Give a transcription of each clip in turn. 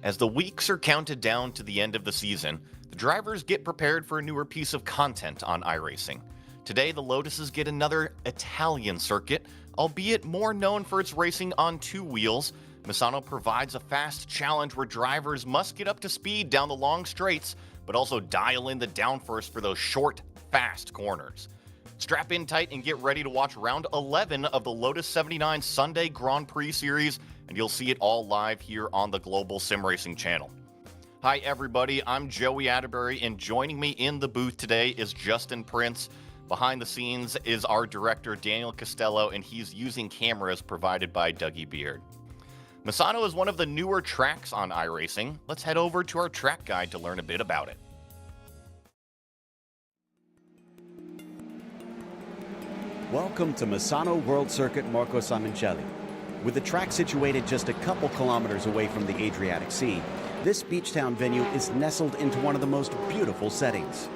As the weeks are counted down to the end of the season, the drivers get prepared for a newer piece of content on iRacing. Today, the Lotuses get another Italian circuit, albeit more known for its racing on two wheels. Misano provides a fast challenge where drivers must get up to speed down the long straights, but also dial in the downforce for those short, fast corners. Strap in tight and get ready to watch round 11 of the Lotus 79 Sunday Grand Prix Series, and you'll see it all live here on the Global SimRacing Channel. Hi everybody, I'm Joey Atterbury, and joining me in the booth today is Justin Prince. Behind the scenes is our director Daniel Costello, and he's using cameras provided by Dougie Beard. Misano is one of the newer tracks on iRacing. Let's head over to our track guide to learn a bit about it. Welcome to Misano World Circuit Marco Simoncelli. With the track situated just a couple kilometers away from the Adriatic Sea, this beach town venue is nestled into one of the most beautiful settings.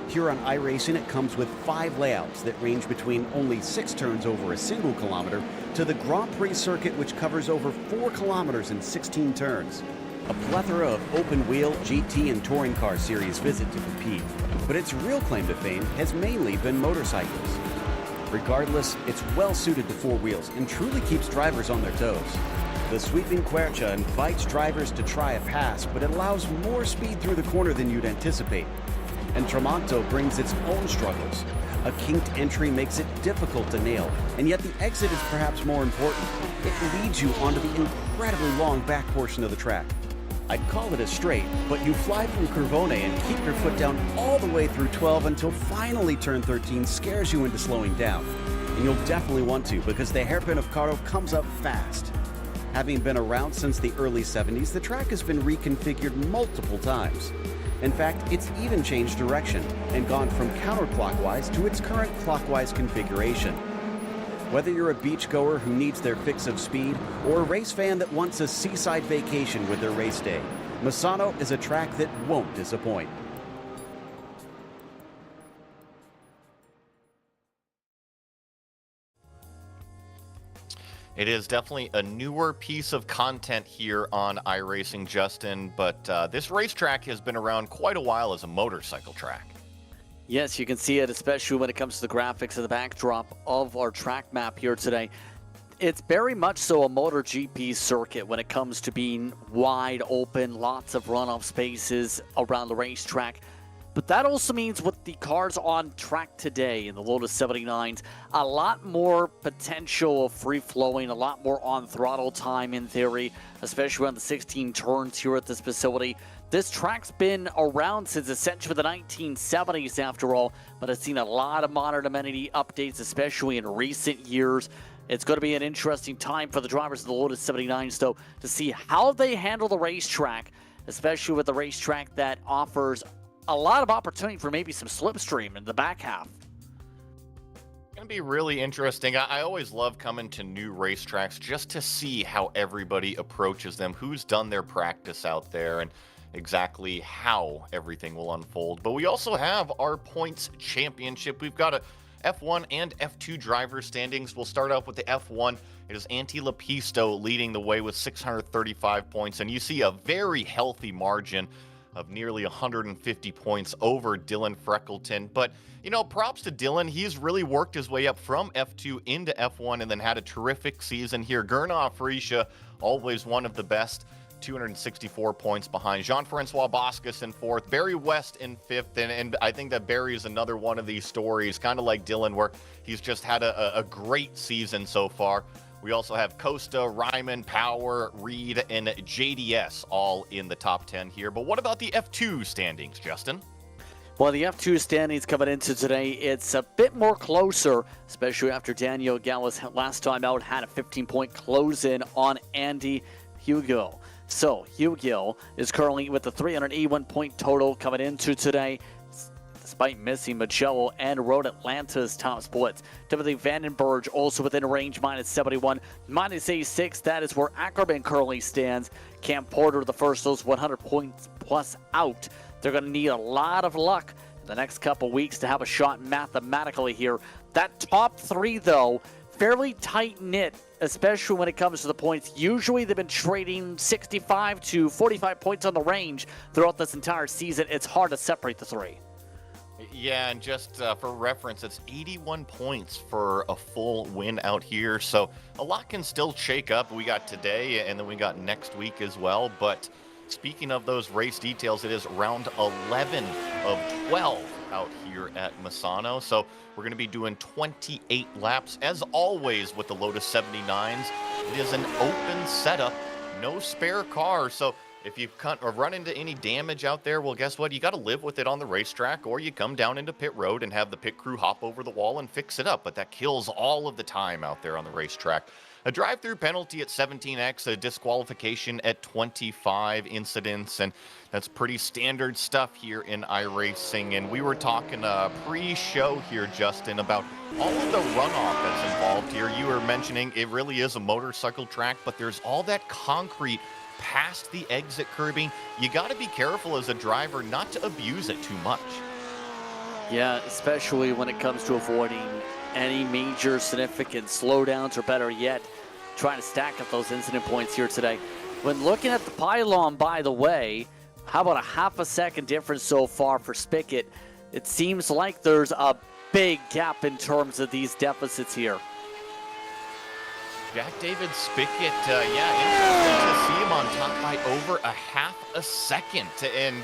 Here on iRacing, it comes with 5 layouts that range between only 6 turns over a single kilometer to the Grand Prix circuit, which covers over 4 kilometers and 16 turns. A plethora of open-wheel, GT, and touring car series visit to compete, but its real claim to fame has mainly been motorcycles. Regardless, it's well suited to 4 wheels and truly keeps drivers on their toes. The sweeping Quercia invites drivers to try a pass, but it allows more speed through the corner than you'd anticipate. And Tramonto brings its own struggles. A kinked entry makes it difficult to nail, and yet the exit is perhaps more important. It leads you onto the incredibly long back portion of the track. I'd call it a straight, but you fly from Curvone and keep your foot down all the way through 12 until finally turn 13 scares you into slowing down. And you'll definitely want to, because the hairpin of Caro comes up fast. Having been around since the early 70s, the track has been reconfigured multiple times. In fact, it's even changed direction and gone from counterclockwise to its current clockwise configuration. Whether you're a beachgoer who needs their fix of speed or a race fan that wants a seaside vacation with their race day, Misano is a track that won't disappoint. It is definitely a newer piece of content here on iRacing, Justin, but this racetrack has been around quite a while as a motorcycle track. Yes, you can see it, especially when it comes to the graphics and the backdrop of our track map here today. It's very much so a MotoGP circuit when it comes to being wide open, lots of runoff spaces around the racetrack. But that also means with the cars on track today in the Lotus 79s, a lot more potential of free-flowing, a lot more on-throttle time in theory, especially on the 16 turns here at this facility. This track's been around since essentially the 1970s after all, but it's seen a lot of modern amenity updates, especially in recent years. It's going to be an interesting time for the drivers of the Lotus 79s, though, to see how they handle the racetrack, especially with the racetrack that offers a lot of opportunity for maybe some slipstream in the back half. It's going to be really interesting. I always love coming to new racetracks just to see how everybody approaches them, who's done their practice out there, and exactly how everything will unfold. But we also have our points championship. We've got a F1 and F2 driver standings. We'll start off with the F1. It is Antti Lepisto leading the way with 635 points, and you see a very healthy margin of nearly 150 points over Dylan Freckleton. But, you know, props to Dylan. He's really worked his way up from F2 into F1 and then had a terrific season here. Gernot Frische, always one of the best, 264 points behind. Jean-Francois Boscus in 4th, Barry West in 5th, and I think that Barry is another one of these stories, kind of like Dylan, where he's just had a great season so far. We also have Costa, Ryman, Power, Reed, and JDS all in the top 10 here. But what about the F2 standings, Justin? Well, the F2 standings coming into today, it's a bit more closer, especially after Daniel Gallis last time out had a 15-point close-in on Andy Hugo. So, Hugo is currently with a 381-point total coming into today, despite missing Magello and Road Atlanta's top splits. Timothy Vandenberg also within range, minus 71, minus 86. That is where Ackerman currently stands. Cam Porter, the first of those 100 points plus out. They're going to need a lot of luck in the next couple weeks to have a shot mathematically here. That top 3, though, fairly tight-knit especially when it comes to the points. Usually they've been trading 65 to 45 points on the range throughout this entire season. It's hard to separate the three. Yeah, and just for reference, it's 81 points for a full win out here. So a lot can still shake up. We got today, and then we got next week as well. But speaking of those race details, it is round 11 of 12 out here at Misano. So we're going to be doing 28 laps. As always with the Lotus 79s, it is an open setup, no spare car. So if you run into any damage out there, well, guess what? You got to live with it on the racetrack, or you come down into pit road and have the pit crew hop over the wall and fix it up. But that kills all of the time out there on the racetrack. A drive-through penalty at 17x, a disqualification at 25 incidents, and that's pretty standard stuff here in iRacing. And we were talking pre-show here, Justin, about all of the runoff that's involved here. You were mentioning it really is a motorcycle track, but there's all that concrete past the exit curbing. You got to be careful as a driver not to abuse it too much. Yeah, especially when it comes to avoiding any major significant slowdowns, or better yet, trying to stack up those incident points here today. When looking at the pylon, by the way, how about a half a second difference so far for Spigot? It seems like there's a big gap in terms of these deficits here. Jack David Spigot, interesting to see him on top by over a half a second. And,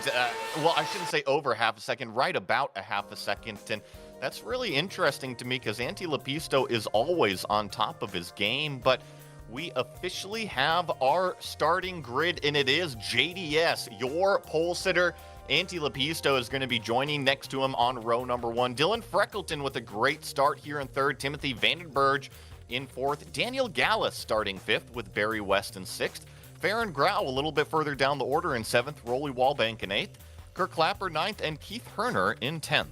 well, I shouldn't say over half a second, right about a half a second. And that's really interesting to me because Antti Lepisto is always on top of his game. But we officially have our starting grid, and it is JDS, your pole sitter. Antti Lepisto is going to be joining next to him on row number 1. Dylan Freckleton with a great start here in 3rd. Timothy Vandenberg in 4th. Daniel Gallus starting 5th with Barry West in 6th. Farron Grau a little bit further down the order in 7th. Rolly Wallbank in 8th. Kirk Clapper 9th, and Keith Herner in 10th.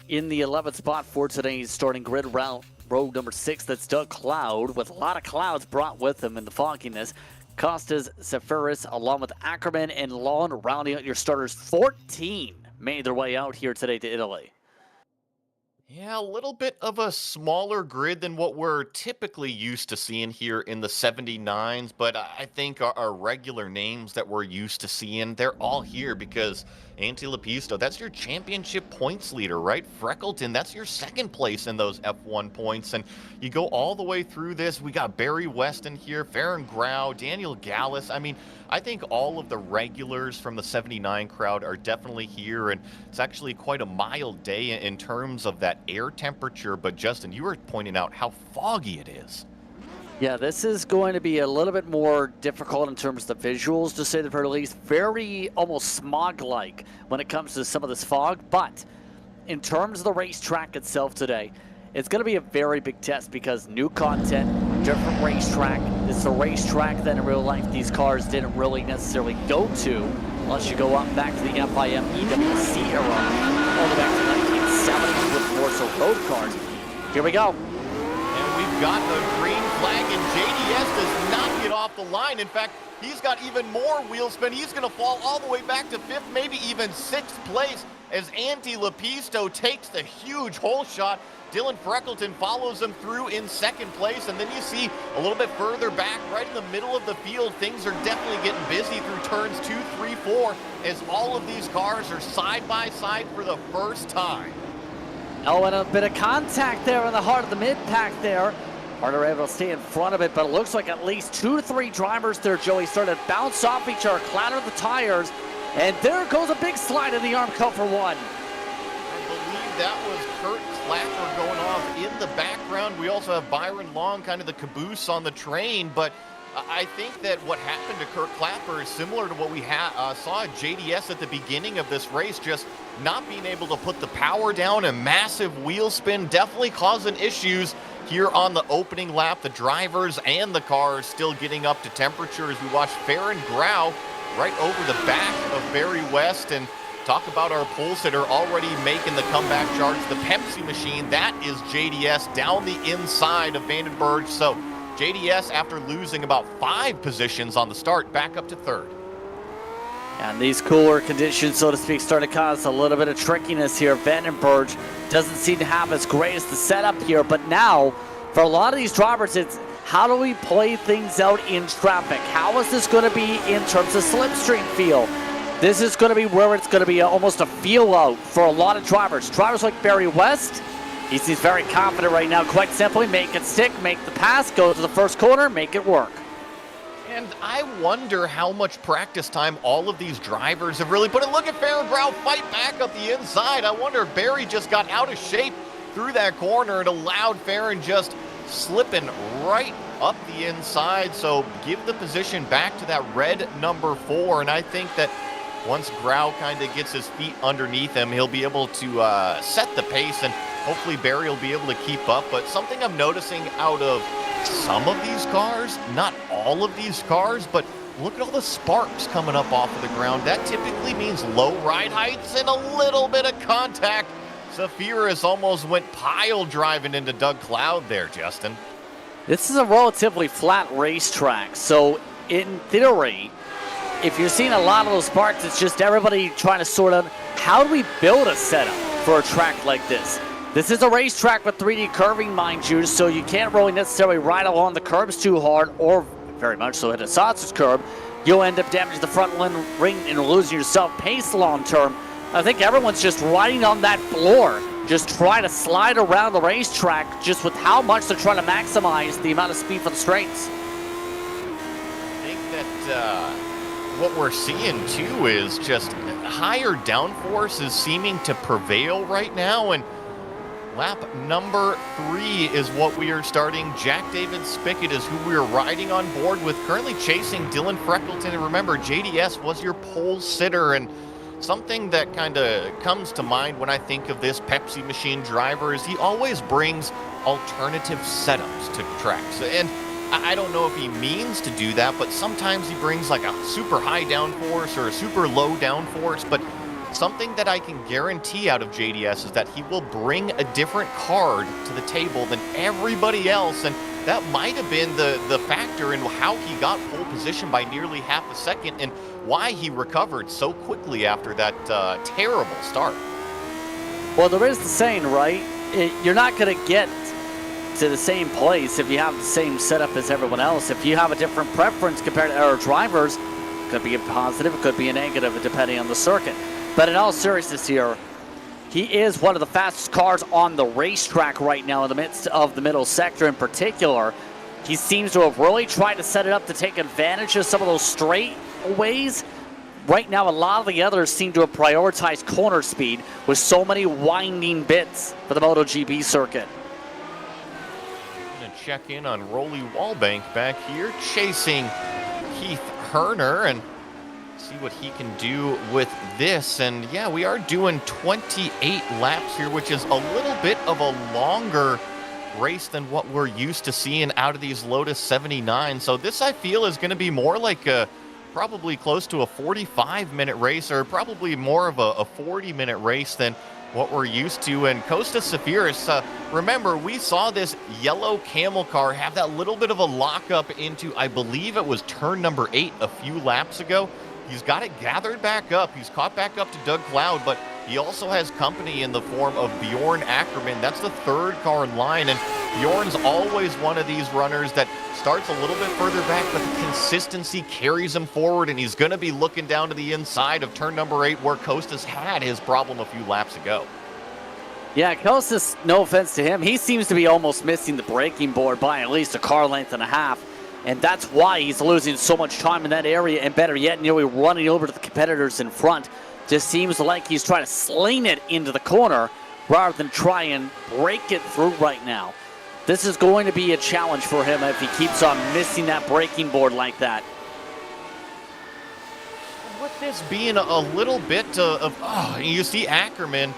In the 11th spot for today's starting grid, row number 6, that's Doug Cloud, with a lot of clouds brought with him in the fogginess. Costas Zephyrus, along with Ackerman and Lawn, rounding out your starters. 14 made their way out here today to Italy. Yeah, a little bit of a smaller grid than what we're typically used to seeing here in the 79s, but I think our regular names that we're used to seeing, they're all here because Antti Lepisto, that's your championship points leader, right? Freckleton, that's your 2nd place in those F1 points, and you go all the way through this. We got Barry West in here, Farron Grau, Daniel Gallus. I mean, I think all of the regulars from the 79 crowd are definitely here, and it's actually quite a mild day in terms of that air temperature. But Justin, you were pointing out how foggy it is. Yeah, this is going to be a little bit more difficult in terms of the visuals, to say the very least. Very almost smog-like when it comes to some of this fog. But in terms of the racetrack itself today, it's going to be a very big test because new content, different racetrack. It's a racetrack that in real life these cars didn't really necessarily go to unless you go up back to the FIM EWC era, all the way back to 1970s with more so road cars. Here we go. And we've got the green flag, and JDS does not get off the line. In fact, he's got even more wheel spin. He's going to fall all the way back to 5th, maybe even 6th place as Antti Lepisto takes the huge hole shot. Dylan Freckleton follows him through in 2nd place, and then you see a little bit further back, right in the middle of the field, things are definitely getting busy through turns 2, 3, 4, as all of these cars are side by side for the first time. Oh, and a bit of contact there in the heart of the mid-pack there. Harder able to stay in front of it, but it looks like at least 2 to 3 drivers there, Joey, started to bounce off each other, clatter the tires, and there goes a big slide in the arm cut for 1. I believe that was Kurt Clapper going off in the background. We also have Byron Long, kind of the caboose on the train, but I think that what happened to Kurt Clapper is similar to what we saw at JDS at the beginning of this race, just not being able to put the power down, and massive wheel spin definitely causing issues here on the opening lap. The drivers and the cars still getting up to temperature as we watch Farron Grau right over the back of Barry West. And talk about our pole sitter already making the comeback charge. The Pepsi machine, that is JDS down the inside of Vandenberg. So JDS, after losing about 5 positions on the start, back up to 3rd. And these cooler conditions, so to speak, start to cause a little bit of trickiness here. Vandenberg doesn't seem to have as great as the setup here, but now, for a lot of these drivers, How do we play things out in traffic? How is this going to be in terms of slipstream feel? This is going to be where it's going to be almost a feel out for a lot of drivers. Drivers like Barry West, he seems very confident right now. Quite simply, make it stick, make the pass, go to the first corner, make it work. And I wonder how much practice time all of these drivers have really put in. Look at Farron Brown fight back up the inside. I wonder if Barry just got out of shape through that corner and allowed Farron just slipping right up the inside. So give the position back to that red number 4. And I think that once Grau kind of gets his feet underneath him, he'll be able to set the pace, and hopefully Barry will be able to keep up. But something I'm noticing out of some of these cars, not all of these cars, but look at all the sparks coming up off of the ground. That typically means low ride heights and a little bit of contact. Zephyrus almost went pile driving into Doug Cloud there, Justin. This is a relatively flat racetrack, so in theory, if you're seeing a lot of those sparks, it's just everybody trying to sort out how do we build a setup for a track like this. This is a racetrack with 3D curving, mind you, so you can't really necessarily ride along the curbs too hard or very much so hit a sausage curb. You'll end up damaging the front ring and losing yourself pace long term. I think everyone's just riding on that floor, just trying to slide around the racetrack just with how much they're trying to maximize the amount of speed for the straights. I think that what we're seeing too is just higher downforce is seeming to prevail right now, and lap number 3 is what we are starting. Jack David Spickett is who we are riding on board with, currently chasing Dylan Freckleton. And remember, JDS was your pole sitter, and something that kind of comes to mind when I think of this Pepsi machine driver is he always brings alternative setups to tracks. And I don't know if he means to do that, but sometimes he brings like a super high downforce or a super low downforce. But something that I can guarantee out of JDS is that he will bring a different card to the table than everybody else. And that might have been the factor in how he got pole position by nearly half a second and why he recovered so quickly after that terrible start. Well, there is the saying, right? You're not going to get to the same place if you have the same setup as everyone else. If you have a different preference compared to our drivers, it could be a positive, it could be a negative, depending on the circuit. But in all seriousness here, he is one of the fastest cars on the racetrack right now in the midst of the middle sector in particular. He seems to have really tried to set it up to take advantage of some of those straightaways. Right now, a lot of the others seem to have prioritized corner speed with so many winding bits for the MotoGP circuit. Gonna check in on Rolly Wallbank back here, chasing Keith Herner and see what he can do with this. And yeah, we are doing 28 laps here, which is a little bit of a longer race than what we're used to seeing out of these Lotus 79. So this, I feel, is going to be more like a probably close to a 45-minute race, or probably more of a 40-minute race than what we're used to. And Costas Zephyrus, remember, we saw this yellow camel car have that little bit of a lockup into, I believe it was turn number 8 a few laps ago. He's got it gathered back up. He's caught back up to Doug Cloud, but he also has company in the form of Bjorn Ackerman. That's the third car in line, and Bjorn's always one of these runners that starts a little bit further back, but the consistency carries him forward, and he's going to be looking down to the inside of turn number 8 where Costas had his problem a few laps ago. Yeah, Costas, no offense to him, he seems to be almost missing the braking board by at least a car length and a half. And that's why he's losing so much time in that area, and better yet, nearly running over to the competitors in front. Just seems like he's trying to sling it into the corner rather than try and break it through right now. This is going to be a challenge for him if he keeps on missing that braking board like that. With this being a little bit you see Ackerman,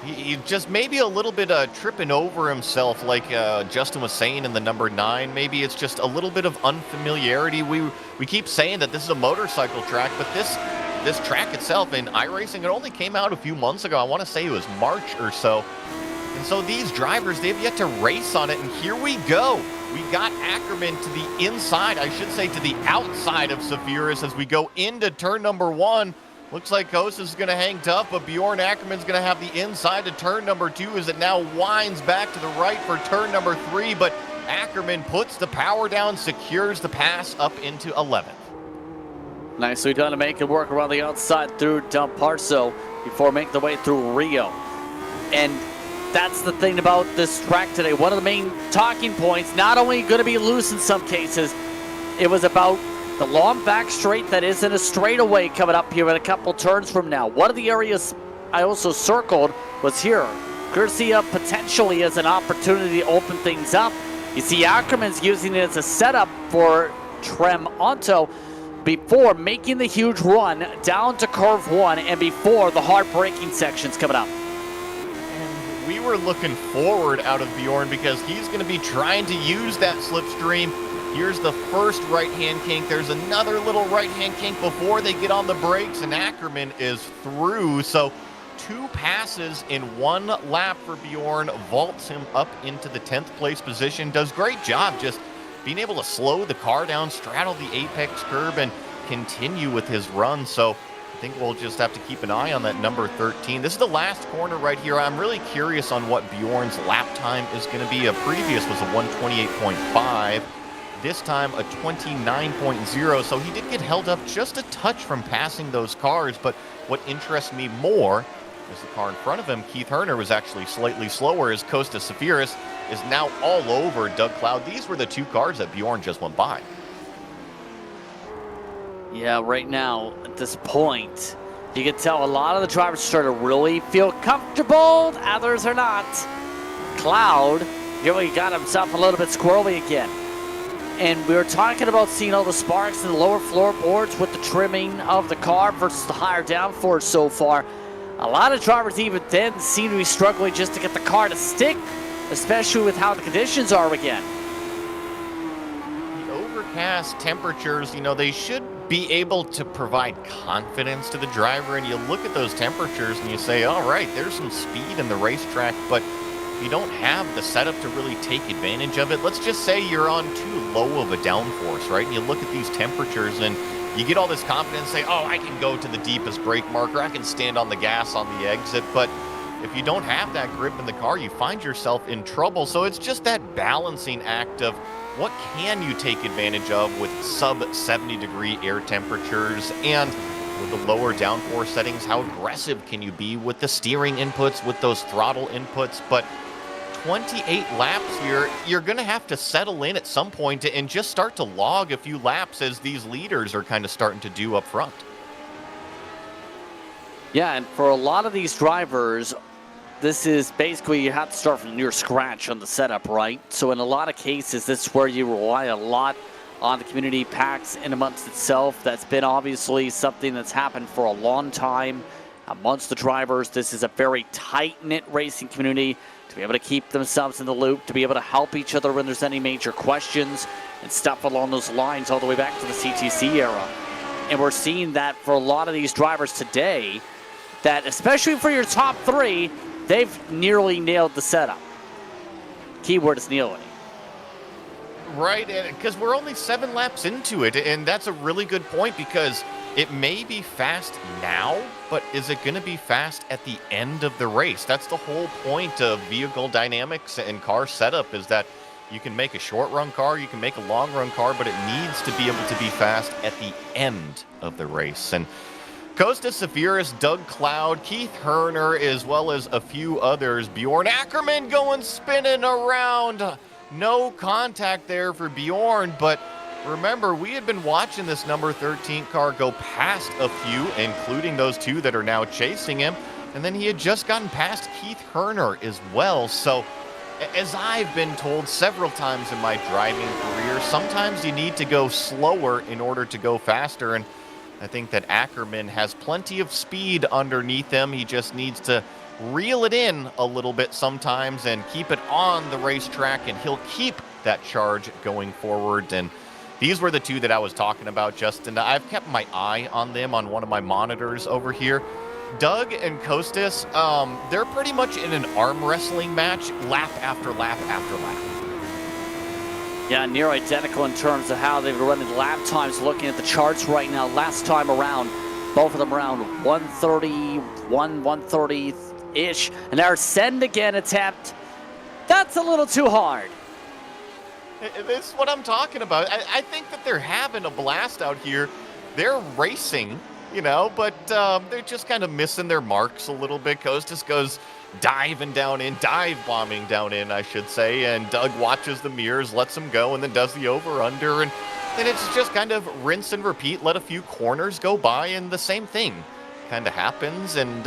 he just maybe a little bit tripping over himself, like Justin was saying in the number 9. Maybe it's just a little bit of unfamiliarity. We keep saying that this is a motorcycle track, but this track itself in iRacing, it only came out a few months ago. I want to say it was March or so. And so these drivers, they've yet to race on it, and here we go. We got Ackerman to the inside, I should say to the outside of Zephyrus as we go into turn number 1. Looks like Costas is going to hang tough, but Bjorn Ackerman's going to have the inside to turn number 2 as it now winds back to the right for turn number 3. But Ackerman puts the power down, secures the pass up into 11th. Nicely done to make it work around the outside through Dumparso before making the way through Rio. And that's the thing about this track today. One of the main talking points, not only going to be loose in some cases, it was about the long back straight that isn't a straightaway coming up here in a couple turns from now. One of the areas I also circled was here. Garcia potentially as an opportunity to open things up. You see Ackerman's using it as a setup for Tremonto before making the huge run down to curve 1 and before the hard braking sections coming up. And we were looking forward out of Bjorn because he's going to be trying to use that slipstream. Here's the first right-hand kink. There's another little right-hand kink before they get on the brakes, and Ackerman is through. So 2 passes in 1 lap for Bjorn, vaults him up into the 10th place position, does great job just being able to slow the car down, straddle the apex curb, and continue with his run. So I think we'll just have to keep an eye on that number 13. This is the last corner right here. I'm really curious on what Bjorn's lap time is going to be. A previous was a 128.5. This time a 29.0. So he did get held up just a touch from passing those cars. But what interests me more is the car in front of him. Keith Herner was actually slightly slower as Costas Safiris is now all over Doug Cloud. These were the 2 cars that Bjorn just went by. Yeah, right now, at this point, you can tell a lot of the drivers start to really feel comfortable. Others are not. Cloud, really got himself a little bit squirrely again. And we were talking about seeing all the sparks in the lower floorboards with the trimming of the car versus the higher downforce so far. A lot of drivers even then seem to be struggling just to get the car to stick, especially with how the conditions are again. The overcast temperatures, you know, they should be able to provide confidence to the driver. And you look at those temperatures and you say, all right, there's some speed in the racetrack, but you don't have the setup to really take advantage of it. Let's just say you're on too low of a downforce, right? And you look at these temperatures and you get all this confidence, say, oh, I can go to the deepest brake marker, I can stand on the gas on the exit. But if you don't have that grip in the car, you find yourself in trouble. So it's just that balancing act of what can you take advantage of with sub-70-degree air temperatures, and with the lower downforce settings, how aggressive can you be with the steering inputs, with those throttle inputs. But 28 laps here, you're going to have to settle in at some point and just start to log a few laps as these leaders are kind of starting to do up front. Yeah, and for a lot of these drivers, this is basically you have to start from near scratch on the setup, right? So in a lot of cases, this is where you rely a lot on the community packs in amongst itself. That's been obviously something that's happened for a long time amongst the drivers. This is a very tight-knit racing community to be able to keep themselves in the loop, to be able to help each other when there's any major questions and stuff along those lines all the way back to the CTC era. And we're seeing that for a lot of these drivers today, that especially for your top 3, they've nearly nailed the setup. Keyword is nearly. Right, because we're only 7 laps into it, and that's a really good point, because it may be fast now, but is it going to be fast at the end of the race? That's the whole point of vehicle dynamics and car setup, is that you can make a short-run car, you can make a long-run car, but it needs to be able to be fast at the end of the race. And Costas Safiris, Doug Cloud, Keith Herner, as well as a few others. Bjorn Ackerman going spinning around. No contact there for Bjorn, but remember, we had been watching this number 13 car go past a few, including those 2 that are now chasing him, and then he had just gotten past Keith Herner as well. So, as I've been told several times in my driving career, sometimes you need to go slower in order to go faster, and I think that Ackerman has plenty of speed underneath him. He just needs to reel it in a little bit sometimes and keep it on the racetrack, and he'll keep that charge going forward. And these were the 2 that I was talking about, Justin. I've kept my eye on them on one of my monitors over here. Doug and Costas, they're pretty much in an arm wrestling match, lap after lap after lap. Yeah, near identical in terms of how they've been running lap times. Looking at the charts right now, last time around, both of them around 131, 130-ish. And our send again attempt, that's a little too hard. This is what I'm talking about. I think that they're having a blast out here. They're racing, but they're just kind of missing their marks a little bit. Kostas goes dive bombing down in, I should say, and Doug watches the mirrors, lets him go, and then does the over-under, and then it's just kind of rinse and repeat, let a few corners go by, and the same thing kind of happens. And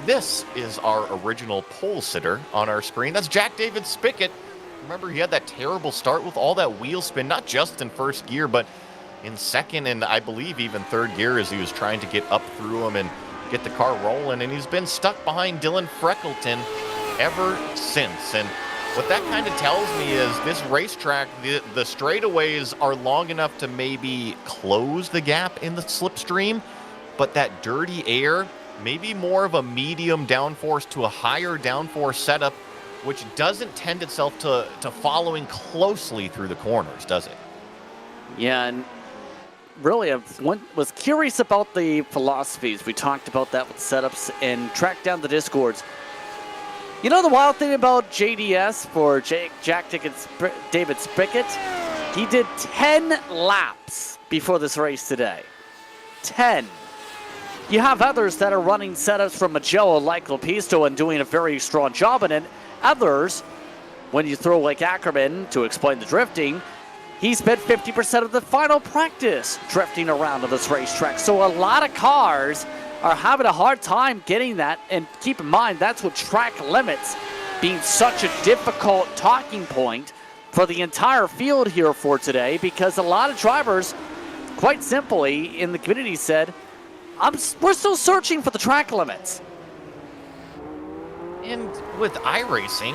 this is our original pole sitter on our screen. That's Jack David Spickett. Remember, he had that terrible start with all that wheel spin, not just in first gear, but in second and I believe even third gear as he was trying to get up through him and get the car rolling. And he's been stuck behind Dylan Freckleton ever since. And what that kind of tells me is this racetrack, the straightaways are long enough to maybe close the gap in the slipstream, but that dirty air, maybe more of a medium downforce to a higher downforce setup, which doesn't tend itself to following closely through the corners, does it? Yeah, and really, I was curious about the philosophies. We talked about that with setups and tracked down the discords. You know the wild thing about JDS for Jack David Spickett? He did 10 laps before this race today. 10. You have others that are running setups from Magello like Lepisto and doing a very strong job in it. Others, when you throw like Ackerman to explain the drifting, he spent 50% of the final practice drifting around on this racetrack. So a lot of cars are having a hard time getting that. And keep in mind, that's with track limits being such a difficult talking point for the entire field here for today, because a lot of drivers, quite simply, in the community said, we're still searching for the track limits. And with iRacing,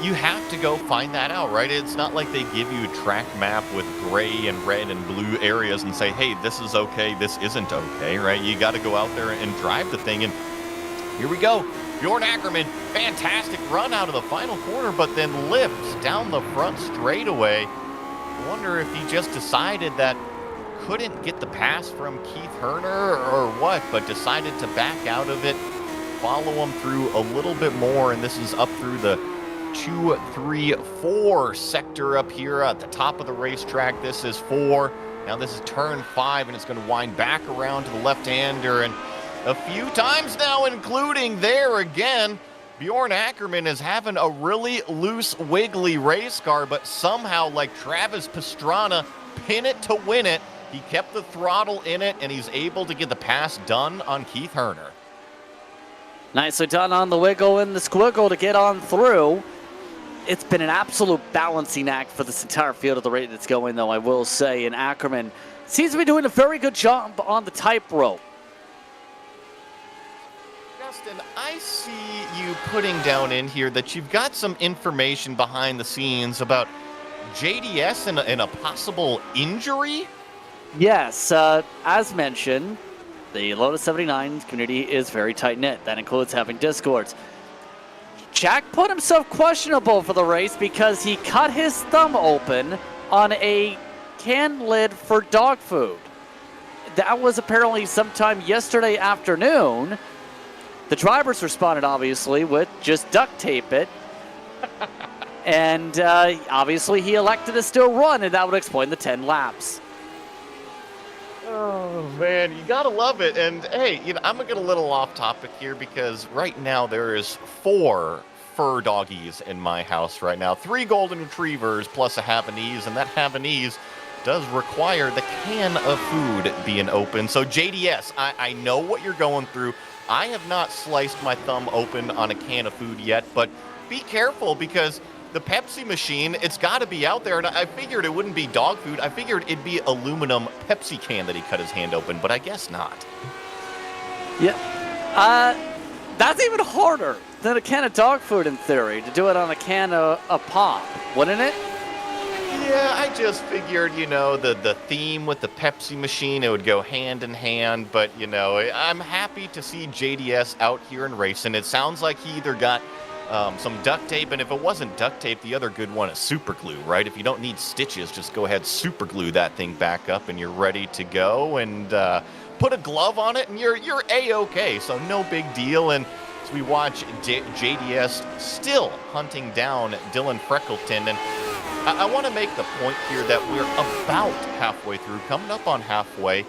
you have to go find that out, right? It's not like they give you a track map with gray and red and blue areas and say, hey, this is okay, this isn't okay, right? You got to go out there and drive the thing. And here we go. Bjorn Ackerman, fantastic run out of the final corner, but then lifts down the front straightaway. I wonder if he just decided that couldn't get the pass from Keith Herner or what, but decided to back out of it, follow him through a little bit more, and this is up through the 2, 3, 4 sector up here at the top of the racetrack. This is 4. Now this is turn 5, and it's going to wind back around to the left-hander, and a few times now, including there again, Bjorn Ackerman is having a really loose, wiggly race car, but somehow, like Travis Pastrana, pin it to win it. He kept the throttle in it, and he's able to get the pass done on Keith Herner. Nicely done on the wiggle and the squiggle to get on through. It's been an absolute balancing act for this entire field at the rate that's going, though, I will say. And Ackerman seems to be doing a very good job on the tightrope. Justin, I see you putting down in here that you've got some information behind the scenes about JDS and a possible injury? Yes, as mentioned, the Lotus 79 community is very tight-knit. That includes having discords. Jack put himself questionable for the race because he cut his thumb open on a can lid for dog food. That was apparently sometime yesterday afternoon. The drivers responded, obviously, with just duct tape it. And obviously he elected to still run, and that would explain the 10 laps. Oh, man, you gotta love it. And hey, I'm gonna get a little off topic here because right now there is 4 fur doggies in my house right now. 3 golden retrievers plus a Havanese, and that Havanese does require the can of food being open. So JDS, I know what you're going through. I have not sliced my thumb open on a can of food yet, but be careful because the Pepsi machine, it's got to be out there, and I figured it wouldn't be dog food. I figured it'd be aluminum Pepsi can that he cut his hand open, but I guess not. Yeah, that's even harder than a can of dog food in theory, to do it on a can of pop, wouldn't it? Yeah, I just figured, the theme with the Pepsi machine, it would go hand in hand, but, I'm happy to see JDS out here and racing. It sounds like he either got some duct tape, and if it wasn't duct tape, the other good one is super glue, right? If you don't need stitches, just go ahead, super glue that thing back up, and you're ready to go, and put a glove on it, and you're A-okay, so no big deal. And as we watch JDS still hunting down Dylan Freckleton, and I want to make the point here that we're about halfway through, coming up on halfway,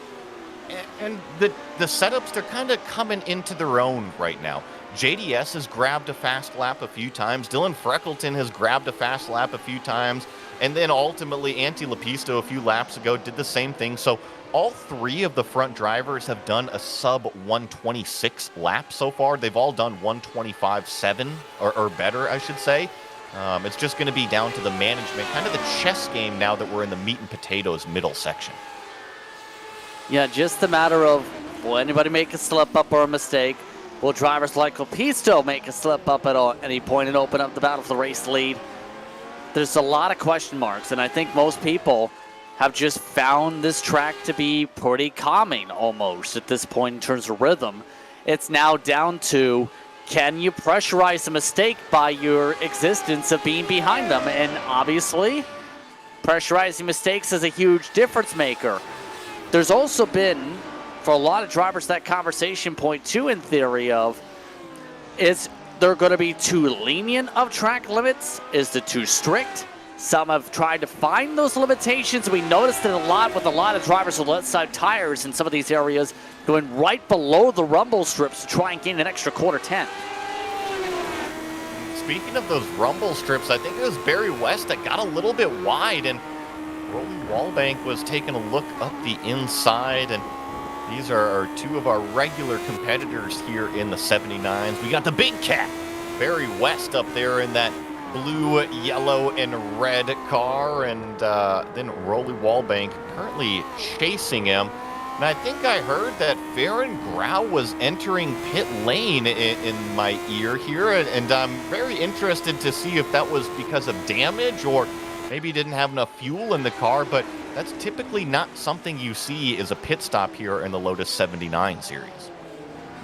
and the setups, they're kind of coming into their own right now. JDS has grabbed a fast lap a few times. Dylan Freckleton has grabbed a fast lap a few times. And then ultimately, Antti Lepisto a few laps ago did the same thing. So all three of the front drivers have done a sub 126 lap so far. They've all done 125.7 or better, I should say. It's just going to be down to the management, kind of the chess game now that we're in the meat and potatoes middle section. Yeah, just a matter of, will anybody make a slip up or a mistake? Will drivers like Lepisto make a slip up at any point and open up the battle for the race lead? There's a lot of question marks, and I think most people have just found this track to be pretty calming almost at this point in terms of rhythm. It's now down to, can you pressurize a mistake by your existence of being behind them? And obviously, pressurizing mistakes is a huge difference maker. There's also been, for a lot of drivers, that conversation point too, in theory, of, is there going to be too lenient of track limits? Is it too strict? Some have tried to find those limitations. We noticed it a lot with a lot of drivers with left side tires in some of these areas going right below the rumble strips to try and gain an extra quarter tenth. Speaking of those rumble strips, I think it was Barry West that got a little bit wide, and Rolly Wallbank was taking a look up the inside, and these are two of our regular competitors here in the 79s. We got the big cat, Barry West, up there in that blue, yellow, and red car, and then Rolly Wallbank currently chasing him. And I think I heard that Farron Grau was entering pit lane in my ear here, and I'm very interested to see if that was because of damage or maybe he didn't have enough fuel in the car, but that's typically not something you see as a pit stop here in the Lotus 79 series.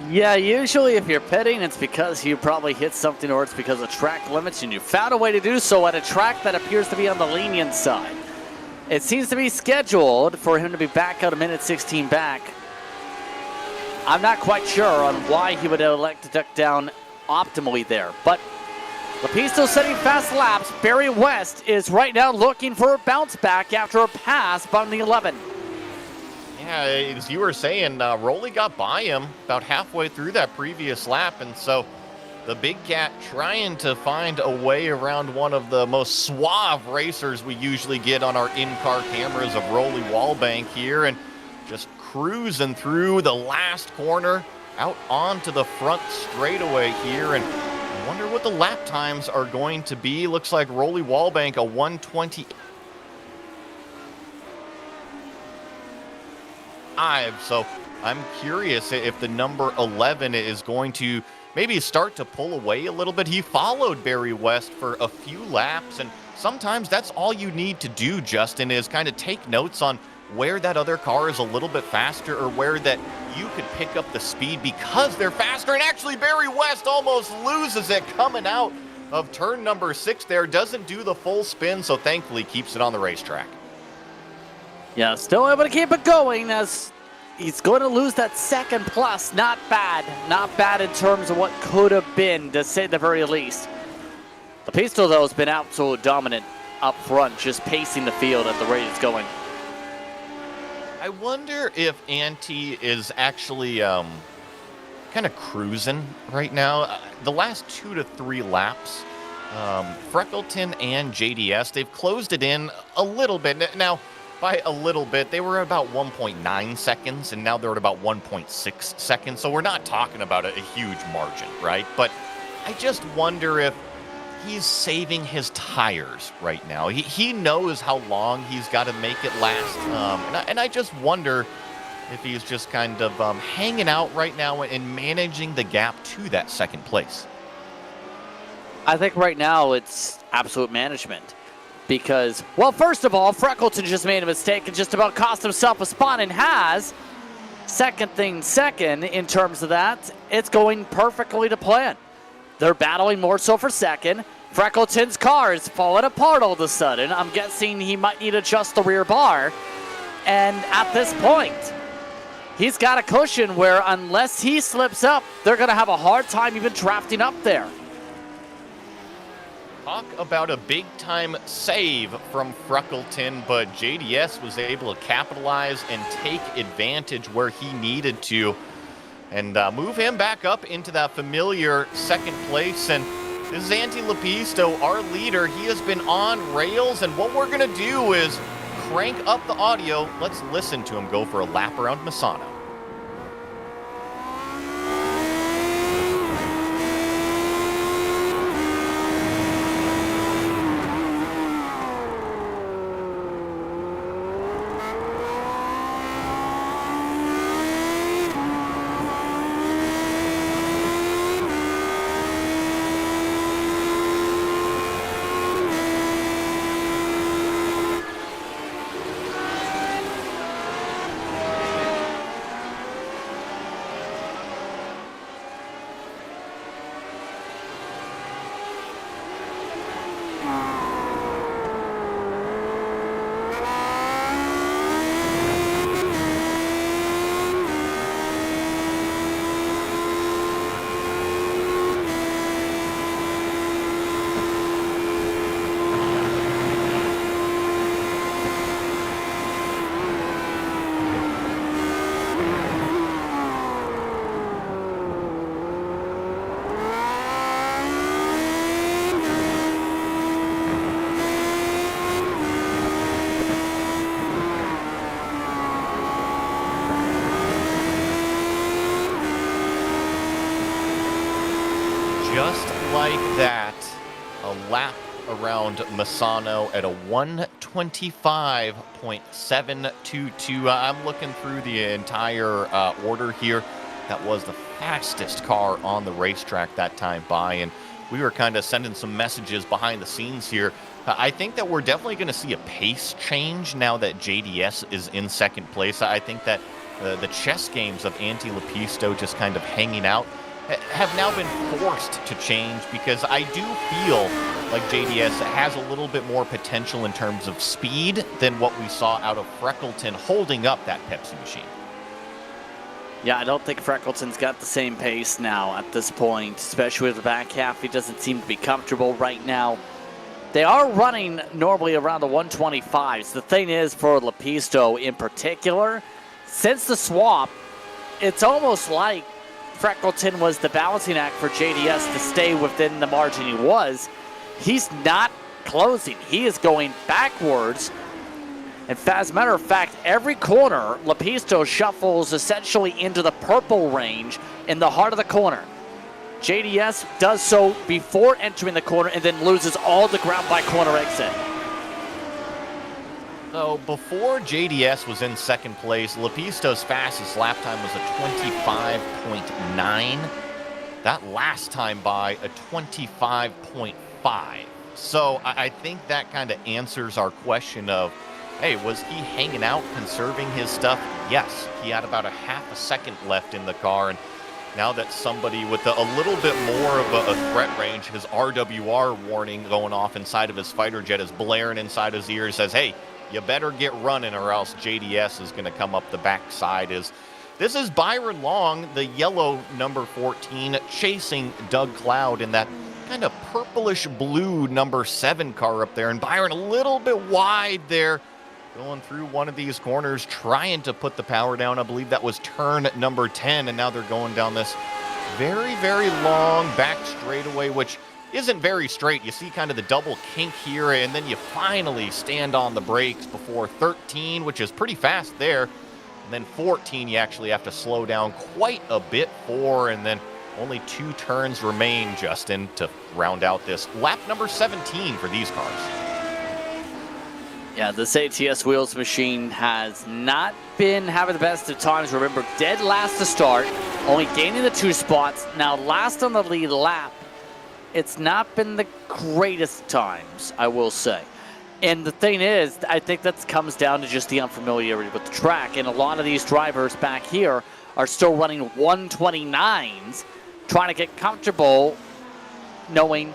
Yeah, usually if you're pitting, it's because you probably hit something or it's because of track limits, and you found a way to do so at a track that appears to be on the lenient side. It seems to be scheduled for him to be back out a minute 16 back. I'm not quite sure on why he would elect to duck down optimally there, but Lepisto setting fast laps. Barry West is right now looking for a bounce back after a pass on the 11. Yeah, as you were saying, Rolly got by him about halfway through that previous lap, and so the big cat trying to find a way around one of the most suave racers we usually get on our in-car cameras of Rolly Wallbank here, and just cruising through the last corner out onto the front straightaway here, and I wonder what the lap times are going to be. Looks like Rolly Wallbank a 1:20. So I'm curious if the number 11 is going to maybe start to pull away a little bit. He followed Barry West for a few laps, and sometimes that's all you need to do, Justin, is kind of take notes on where that other car is a little bit faster or where that you could pick up the speed because they're faster. And actually Barry West almost loses it coming out of turn number 6 there. Doesn't do the full spin, so thankfully keeps it on the racetrack. Yeah, still able to keep it going as he's going to lose that second plus. Not bad. Not bad in terms of what could have been, to say the very least. Lepisto, though, has been absolutely dominant up front, just pacing the field at the rate it's going. I wonder if Antti is actually kind of cruising right now. The last 2 to 3 laps, Freckleton and JDS, they've closed it in a little bit. Now, by a little bit, they were about 1.9 seconds, and now they're at about 1.6 seconds. So we're not talking about a huge margin, right? But I just wonder if he's saving his tires right now. He knows how long he's got to make it last. And I just wonder if he's just kind of hanging out right now and managing the gap to that second place. I think right now it's absolute management. Because, well, first of all, Freckleton just made a mistake and just about cost himself a spot, and has. Second thing second, in terms of that, it's going perfectly to plan. They're battling more so for second. Freckleton's car is falling apart all of a sudden. I'm guessing he might need to adjust the rear bar. And at this point, he's got a cushion where unless he slips up, they're going to have a hard time even drafting up there. Talk about a big-time save from Freckleton, but JDS was able to capitalize and take advantage where he needed to and move him back up into that familiar second place. And this is Antti Lepisto, our leader. He has been on rails, and what we're going to do is crank up the audio. Let's listen to him go for a lap around Misano. Just like that, a lap around Misano at a 1:25.722. I'm looking through the entire order here. That was the fastest car on the racetrack that time by, and we were kind of sending some messages behind the scenes here. I think that we're definitely going to see a pace change now that JDS is in second place. I think that the chess games of Antti Lepisto just kind of hanging out have now been forced to change, because I do feel like JDS has a little bit more potential in terms of speed than what we saw out of Freckleton holding up that Pepsi machine. Yeah, I don't think Freckleton's got the same pace now at this point, especially with the back half. He doesn't seem to be comfortable right now. They are running normally around the 125s. The thing is, for Lepisto in particular, since the swap, it's almost like Freckleton was the balancing act for JDS to stay within the margin he was. He's not closing. He is going backwards. And as a matter of fact, every corner, Lepisto shuffles essentially into the purple range in the heart of the corner. JDS does so before entering the corner and then loses all the ground by corner exit. So before JDS was in second place, Lepisto's fastest lap time was a 25.9. That last time by a 25.5. So I think that kind of answers our question of, hey, was he hanging out, conserving his stuff? Yes, he had about a half a second left in the car, and now that somebody with a little bit more of a threat range, his RWR warning going off inside of his fighter jet is blaring inside his ear, says, hey, you better get running or else JDS is going to come up the backside. This is Byron Long, the yellow number 14, chasing Doug Cloud in that kind of purplish blue number 7 car up there. And Byron a little bit wide there, going through one of these corners, trying to put the power down. I believe that was turn number 10, and now they're going down this very, very long back straightaway, which isn't very straight. You see kind of the double kink here, and then you finally stand on the brakes before 13, which is pretty fast there. And then 14, you actually have to slow down quite a bit for, and then only 2 turns remain, Justin, to round out this lap number 17 for these cars. Yeah, this ATS Wheels machine has not been having the best of times. Remember, dead last to start, only gaining the 2 spots. Now last on the lead lap. It's not been the greatest times, I will say. And the thing is, I think that comes down to just the unfamiliarity with the track. And a lot of these drivers back here are still running 129s, trying to get comfortable knowing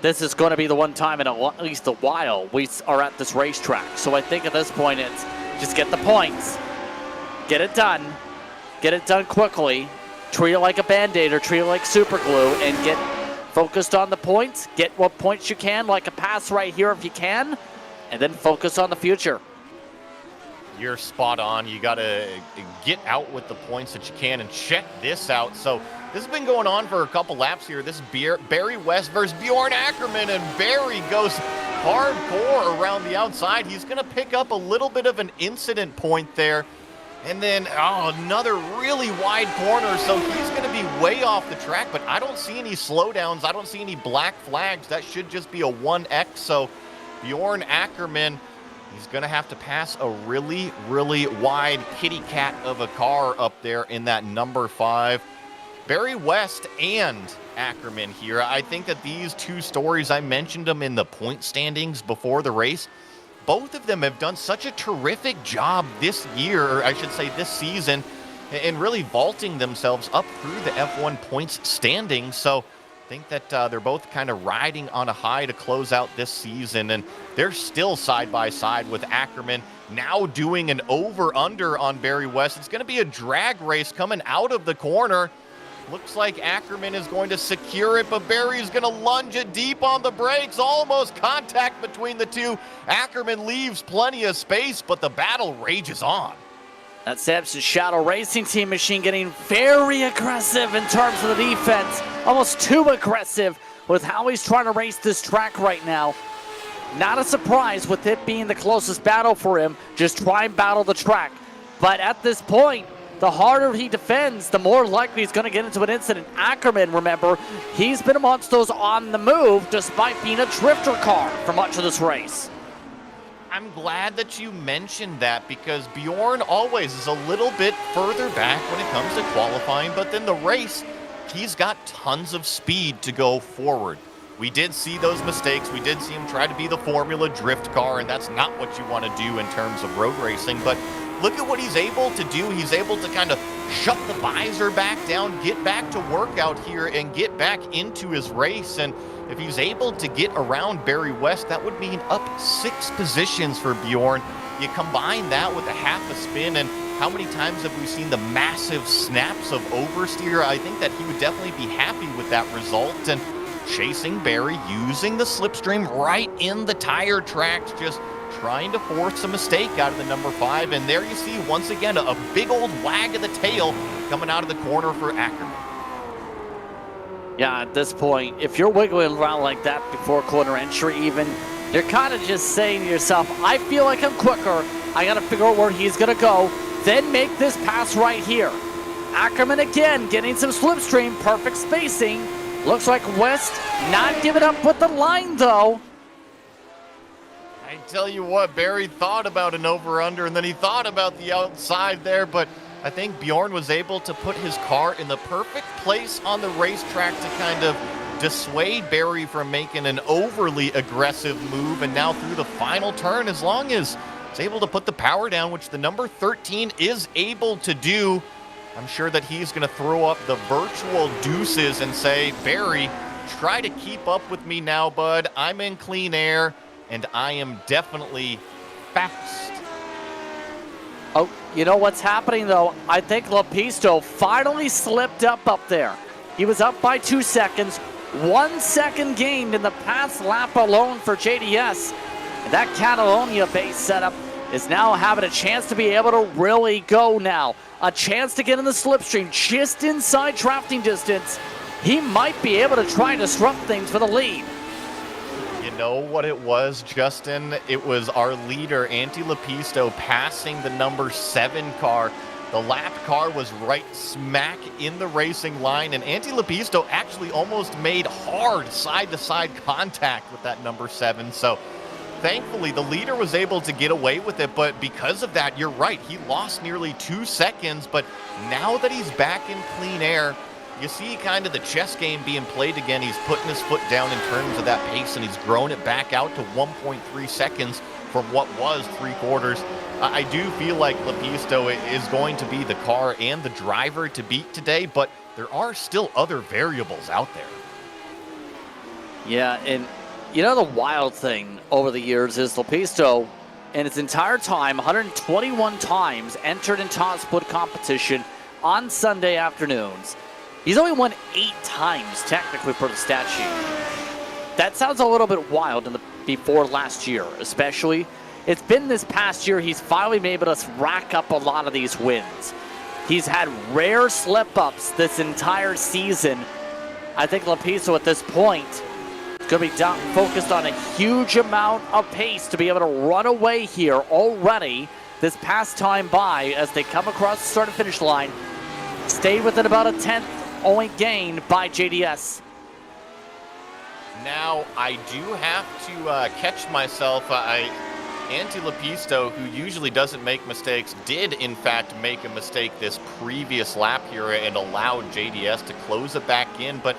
this is going to be the one time in at least a while we are at this racetrack. So I think at this point it's just get the points, get it done quickly, treat it like a Band-Aid or treat it like super glue, and get focused on the points, get what points you can, like a pass right here if you can, and then focus on the future. You're spot on. You got to get out with the points that you can, and check this out. So this has been going on for a couple laps here. This is Barry West versus Bjorn Ackerman, and Barry goes hardcore around the outside. He's going to pick up a little bit of an incident point there. And then, another really wide corner, so he's going to be way off the track, but I don't see any slowdowns. I don't see any black flags. That should just be a 1X, so Bjorn Ackerman, he's going to have to pass a really, really wide kitty cat of a car up there in that number 5. Barry West and Ackerman here. I think that these two stories, I mentioned them in the point standings before the race. Both of them have done such a terrific job this year, or I should say this season, in really vaulting themselves up through the F1 points standings. So I think that they're both kind of riding on a high to close out this season, and they're still side by side with Ackerman now doing an over-under on Barry West. It's going to be a drag race coming out of the corner. Looks like Ackerman is going to secure it, but Barry's going to lunge it deep on the brakes. Almost contact between the two. Ackerman leaves plenty of space, but the battle rages on. That Samson Shadow Racing Team machine getting very aggressive in terms of the defense. Almost too aggressive with how he's trying to race this track right now. Not a surprise with it being the closest battle for him. Just try and battle the track. But at this point, the harder he defends, the more likely he's going to get into an incident. Ackerman, remember, he's been amongst those on the move despite being a drifter car for much of this race. I'm glad that you mentioned that, because Bjorn always is a little bit further back when it comes to qualifying, but then the race, he's got tons of speed to go forward. We did see those mistakes. We did see him try to be the Formula Drift car, and that's not what you want to do in terms of road racing, but look at what he's able to do. He's able to kind of shut the visor back down, get back to work out here, and get back into his race. And if he's able to get around Barry West, that would mean up 6 positions for Bjorn. You combine that with a half a spin, and how many times have we seen the massive snaps of oversteer? I think that he would definitely be happy with that result. And chasing Barry, using the slipstream right in the tire tracks, just trying to force a mistake out of the number 5. And there you see, once again, a big old wag of the tail coming out of the corner for Ackerman. Yeah, at this point, if you're wiggling around like that before corner entry even, you're kind of just saying to yourself, I feel like I'm quicker. I got to figure out where he's going to go, then make this pass right here. Ackerman again getting some slipstream, perfect spacing. Looks like West not giving up with the line, though. I tell you what, Barry thought about an over-under, and then he thought about the outside there, but I think Bjorn was able to put his car in the perfect place on the racetrack to kind of dissuade Barry from making an overly aggressive move. And now through the final turn, as long as he's able to put the power down, which the number 13 is able to do, I'm sure that he's going to throw up the virtual deuces and say, Barry, try to keep up with me now, bud. I'm in clean air, and I am definitely fast. Oh, you know what's happening, though? I think Lepisto finally slipped up there. He was up by 2 seconds. 1 second gained in the past lap alone for JDS. And that Catalonia base setup is now having a chance to be able to really go now. A chance to get in the slipstream just inside drafting distance. He might be able to try and disrupt things for the lead. You know what it was, Justin? It was our leader, Antti Lepisto, passing the number 7 car. The lap car was right smack in the racing line, and Antti Lepisto actually almost made hard side-to-side contact with that number 7. So thankfully, the leader was able to get away with it, but because of that, you're right, he lost nearly 2 seconds. But now that he's back in clean air, you see kind of the chess game being played again. He's putting his foot down in terms of that pace, and he's grown it back out to 1.3 seconds from what was 3/4. I do feel like Lepisto is going to be the car and the driver to beat today, but there are still other variables out there. Yeah, and you know the wild thing over the years is Lepisto, in its entire time, 121 times entered in top split competition on Sunday afternoons. He's only won 8 times, technically, per the stat sheet. That sounds a little bit wild before last year, especially. It's been this past year he's finally been able to rack up a lot of these wins. He's had rare slip-ups this entire season. I think Lapiso at this point is going to be focused on a huge amount of pace to be able to run away here already this past time by as they come across the start and finish line. Stayed within about a 10th only gain by JDS. Now, I do have to catch myself. Antti Lapisto, who usually doesn't make mistakes, did in fact make a mistake this previous lap here and allowed JDS to close it back in. But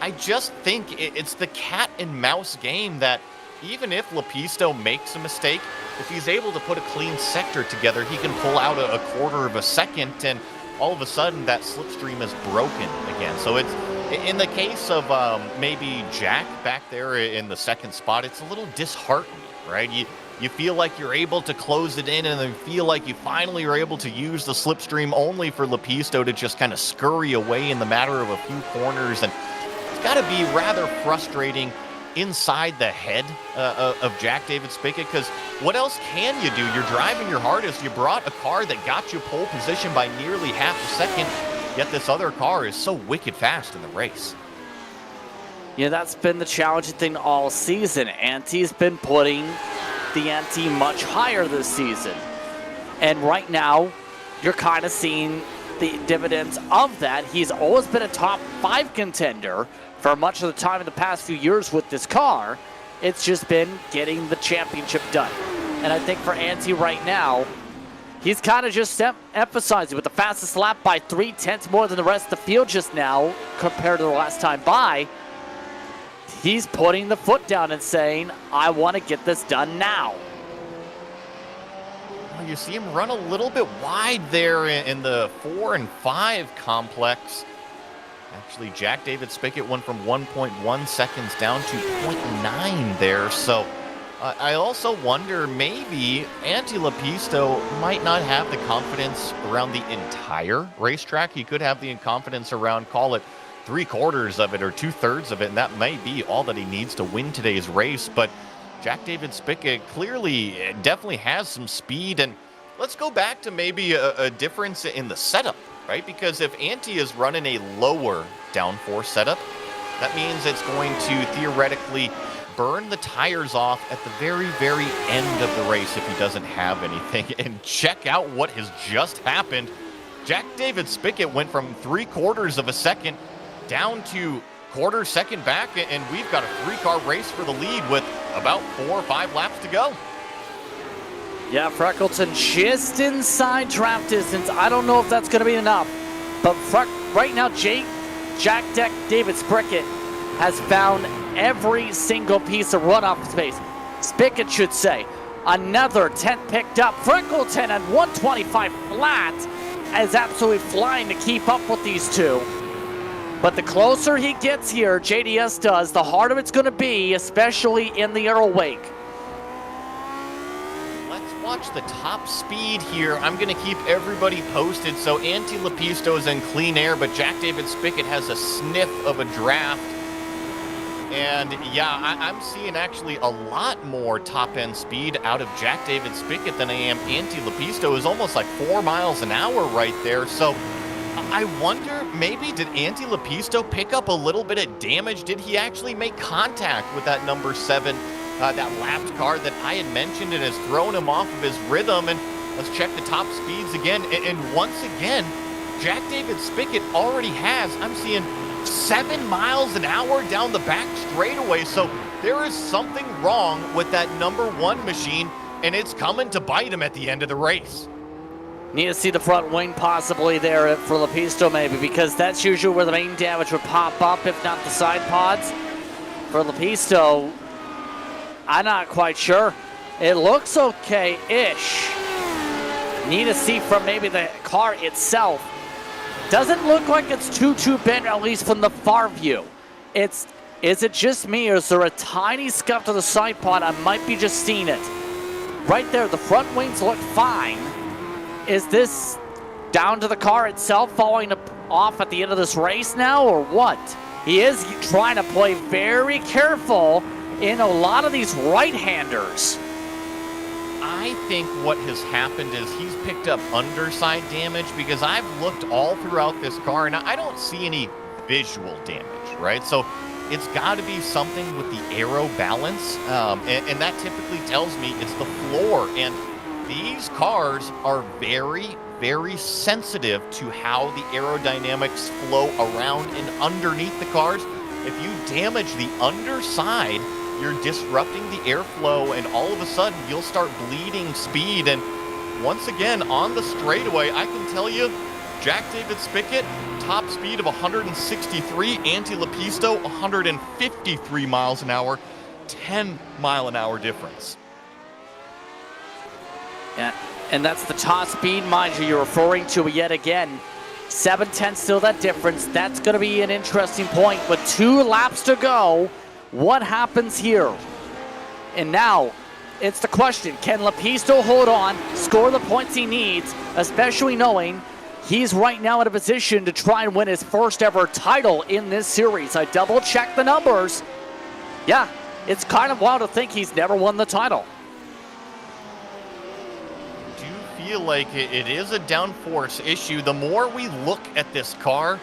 I just think it's the cat and mouse game that even if Lapisto makes a mistake, if he's able to put a clean sector together, he can pull out a quarter of a second, and all of a sudden that slipstream is broken again. So it's, in the case of maybe Jack back there in the second spot, it's a little disheartening, right? You feel like you're able to close it in, and then feel like you finally are able to use the slipstream, only for Lapisto to just kind of scurry away in the matter of a few corners. And it's got to be rather frustrating inside the head of Jack David Spickett, because what else can you do? You're driving your hardest. You brought a car that got you pole position by nearly half a second, yet this other car is so wicked fast in the race. Yeah, that's been the challenging thing all season. Antti's been putting the ante much higher this season. And right now, you're kind of seeing the dividends of that. He's always been a top 5 contender for much of the time in the past few years with this car. It's just been getting the championship done. And I think for Antti right now, he's kind of just emphasizing with the fastest lap by 3/10 more than the rest of the field just now compared to the last time by. He's putting the foot down and saying, I want to get this done now. Well, you see him run a little bit wide there in the 4 and 5 complex. Actually, Jack David Spickett went from 1.1 seconds down to 0.9 there. So I also wonder, maybe Antti Lapisto might not have the confidence around the entire racetrack. He could have the confidence around, call it 3/4 of it or 2/3 of it, and that may be all that he needs to win today's race. But Jack David Spickett clearly definitely has some speed. And let's go back to maybe a difference in the setup, right? Because if Antti is running a lower downforce setup, that means it's going to theoretically burn the tires off at the very, very end of the race if he doesn't have anything. And check out what has just happened. Jack David Spickett went from 3/4 of a second down to quarter second back, and we've got a 3-car race for the lead with about 4 or 5 laps to go. Yeah, Freckleton just inside draft distance. I don't know if that's going to be enough, but right now Jack David Spickett has found every single piece of runoff space. Spickett should say. Another 10th picked up. Freckleton at 125 flat is absolutely flying to keep up with these two. But the closer he gets here, JDS does, the harder it's going to be, especially in the aero wake. Let's watch the top speed here. I'm going to keep everybody posted. So Antti Lapisto is in clean air, but Jack David Spickett has a sniff of a draft. And yeah, I'm seeing actually a lot more top-end speed out of Jack David Spickett than I am Antti Lapisto. Is almost like 4 miles an hour right there. So I wonder, maybe did Antti Lapisto pick up a little bit of damage? Did he actually make contact with that number 7, that lapped car that I had mentioned, and has thrown him off of his rhythm? And let's check the top speeds again. And once again, Jack David Spickett already has, I'm seeing 7 miles an hour down the back straightaway. So there is something wrong with that number 1 machine, and it's coming to bite him at the end of the race. Need to see the front wing possibly there for Lapisto maybe, because that's usually where the main damage would pop up, if not the side pods. For Lapisto, I'm not quite sure. It looks okay-ish. Need to see from maybe the car itself. Doesn't look like it's too bent, at least from the far view. Is it just me, or is there a tiny scuff to the side pod? I might be just seeing it. Right there, the front wings look fine. Is this down to the car itself falling off at the end of this race now, or what? He is trying to play very careful in a lot of these right-handers. I think what has happened is he's picked up underside damage, because I've looked all throughout this car and I don't see any visual damage, right? So it's got to be something with the aero balance, and that typically tells me it's the floor. And these cars are very, very sensitive to how the aerodynamics flow around and underneath the cars. If you damage the underside, you're disrupting the airflow, and all of a sudden you'll start bleeding speed. And once again, on the straightaway, I can tell you, Jack David Spickett, top speed of 163, Antti Lepisto 153 miles an hour, 10-mile-an-hour difference. Yeah, and that's the top speed, mind you, you're referring to yet again. 7/10 still that difference. That's going to be an interesting point. With 2 laps to go, what happens here? And now, it's the question, can Lepisto hold on, score the points he needs, especially knowing he's right now in a position to try and win his first ever title in this series. I double-checked the numbers. Yeah, it's kind of wild to think he's never won the title. Feel like it is a downforce issue. The more we look at this car,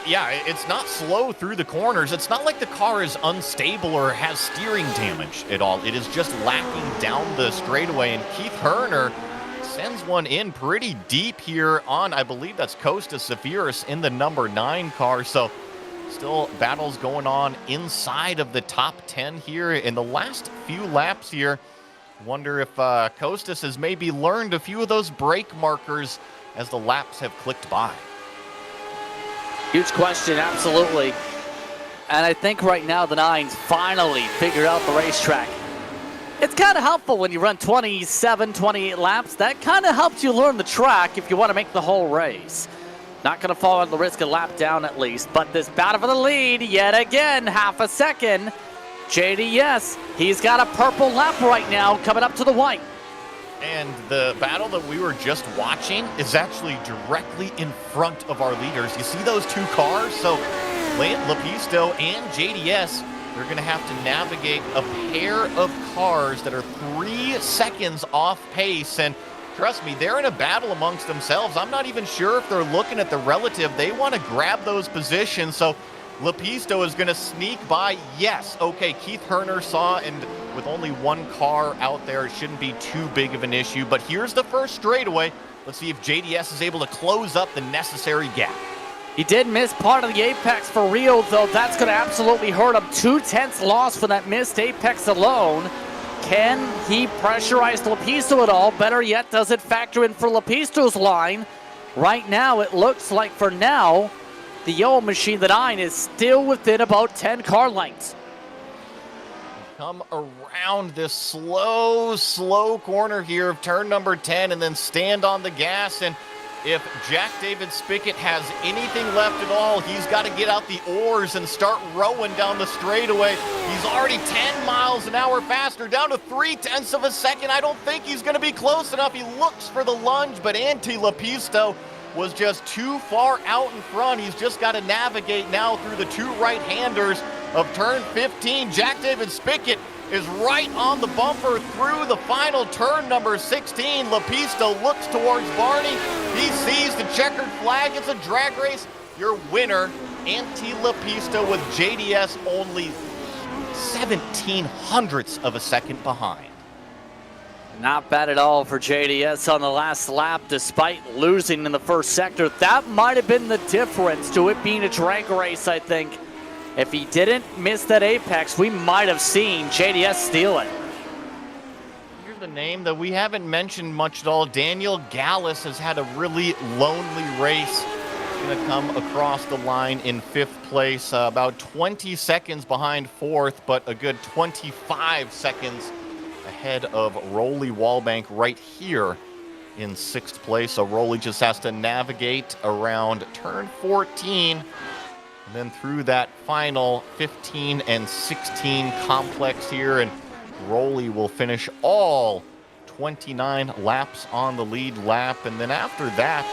yeah, it's not slow through the corners. It's not like the car is unstable or has steering damage at all. It is just lacking down the straightaway, and Keith Herner sends one in pretty deep here on, I believe that's Costas Zafiris in the number 9 car. So still battles going on inside of the top 10 here in the last few laps here. Wonder if Costas has maybe learned a few of those brake markers as the laps have clicked by. Huge question, absolutely. And I think right now the 9s finally figured out the racetrack. It's kind of helpful when you run 27, 28 laps. That kind of helps you learn the track if you want to make the whole race. Not going to fall on the risk of lap down at least. But this battle for the lead, yet again, half a second. JDS, he's got a purple lap right now coming up to the white. And the battle that we were just watching is actually directly in front of our leaders. You see those 2 cars? So Lepisto and JDS, they're going to have to navigate a pair of cars that are 3 seconds off pace. And trust me, they're in a battle amongst themselves. I'm not even sure if they're looking at the relative. They want to grab those positions. So Lepisto is going to sneak by. Yes, okay, Keith Herner saw, and with only 1 car out there, it shouldn't be too big of an issue. But here's the first straightaway. Let's see if JDS is able to close up the necessary gap. He did miss part of the apex for real, though. That's going to absolutely hurt him. 2/10 loss for that missed apex alone. Can he pressurize Lepisto at all? Better yet, does it factor in for Lepisto's line? Right now, it looks like for now, the yellow machine, the 9, is still within about 10 car lengths. Come around this slow corner here of turn number 10 and then stand on the gas. And if Jack David Spickett has anything left at all, he's got to get out the oars and start rowing down the straightaway. He's already 10 miles an hour faster, down to 0.3 of a second. I don't think he's going to be close enough. He looks for the lunge, but Antti Lepisto was just too far out in front. He's just got to navigate now through the 2 right-handers of turn 15. Jack David Spickett is right on the bumper through the final turn number 16. Lepisto looks towards Barney. He sees the checkered flag. It's a drag race. Your winner, Antti Lepisto, with JDS only 0.17 of a second behind. Not bad at all for JDS on the last lap, despite losing in the first sector. That might have been the difference to it being a drag race, I think. If he didn't miss that apex, we might have seen JDS steal it. Here's the name that we haven't mentioned much at all. Daniel Gallus has had a really lonely race. He's going to come across the line in 5th place, about 20 seconds behind 4th, but a good 25 seconds ahead of Rolly Wallbank right here in 6th place. So Rolly just has to navigate around turn 14 and then through that final 15 and 16 complex here, and Rolly will finish all 29 laps on the lead lap. And then after that,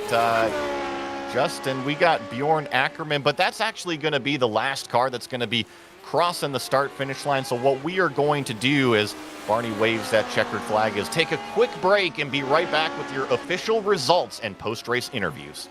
Justin, we got Bjorn Ackerman, but that's actually going to be the last car that's going to be crossing the start-finish line. So what we are going to do is, Barney waves that checkered flag, is take a quick break and be right back with your official results and post-race interviews.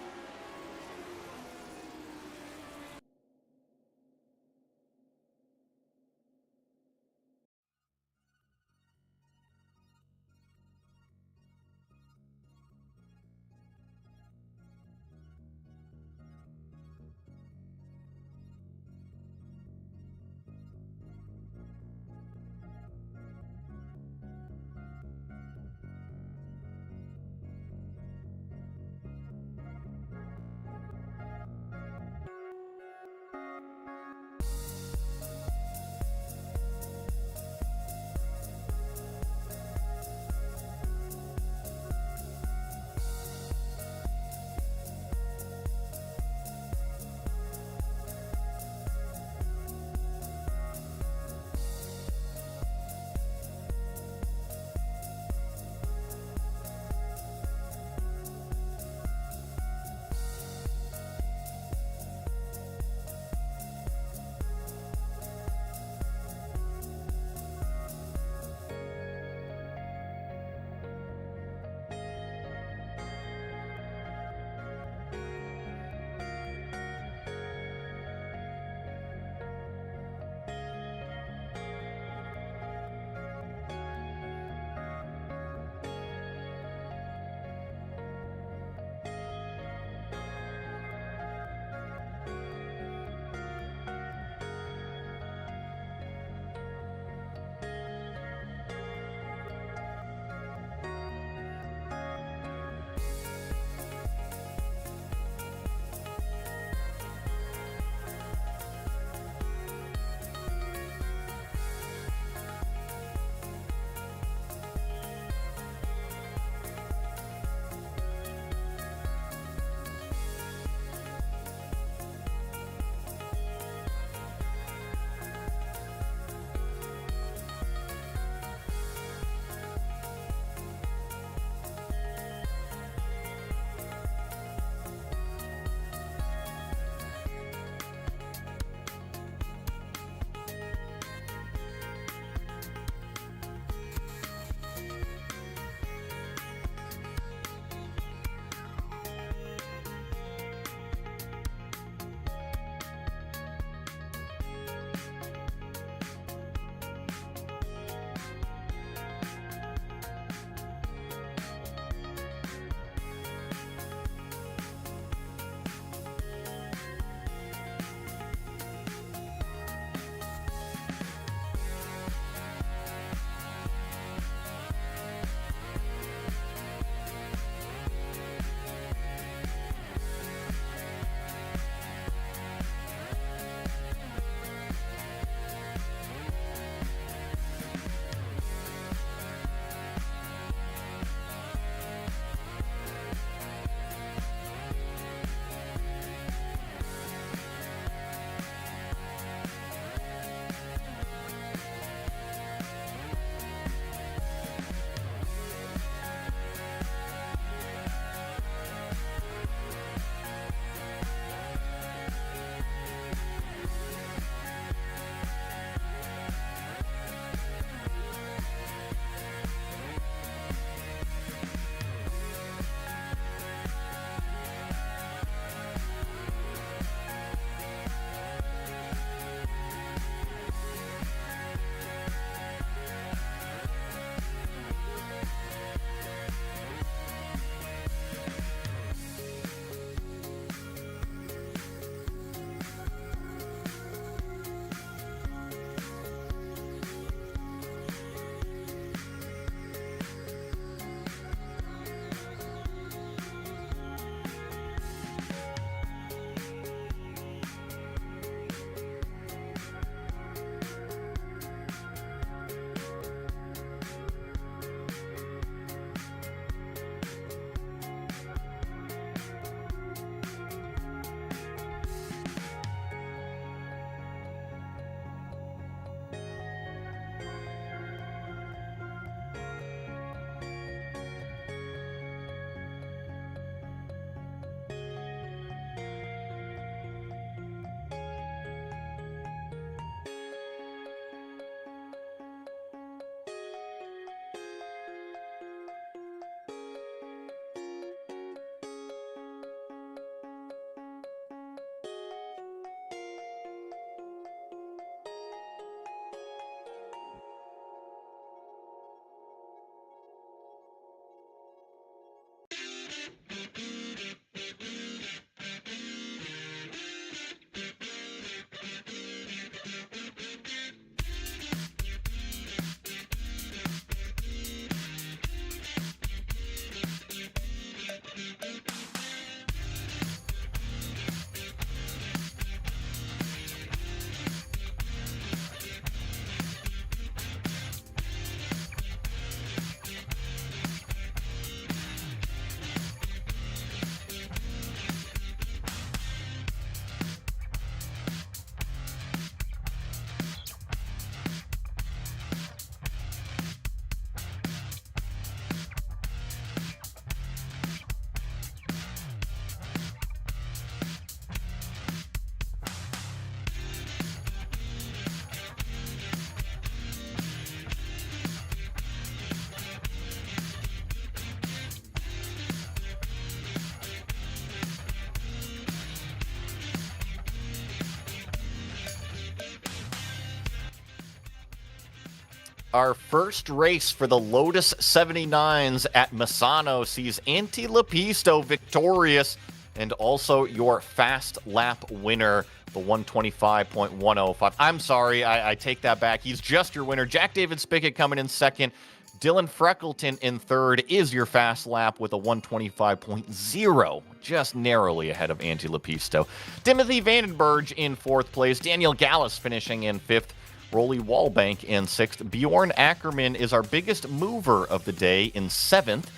Our first race for the Lotus 79s at Misano sees Antti Lepisto victorious, and also your fast lap winner, the 125.105. I'm sorry, I take that back. He's just your winner. Jack David Spickett coming in second. Dylan Freckleton in third is your fast lap with a 125.0, just narrowly ahead of Antti Lepisto. Timothy Vandenberg in fourth place. Daniel Gallus finishing in fifth. Rolly Wallbank in sixth. Bjorn Ackerman is our biggest mover of the day in seventh.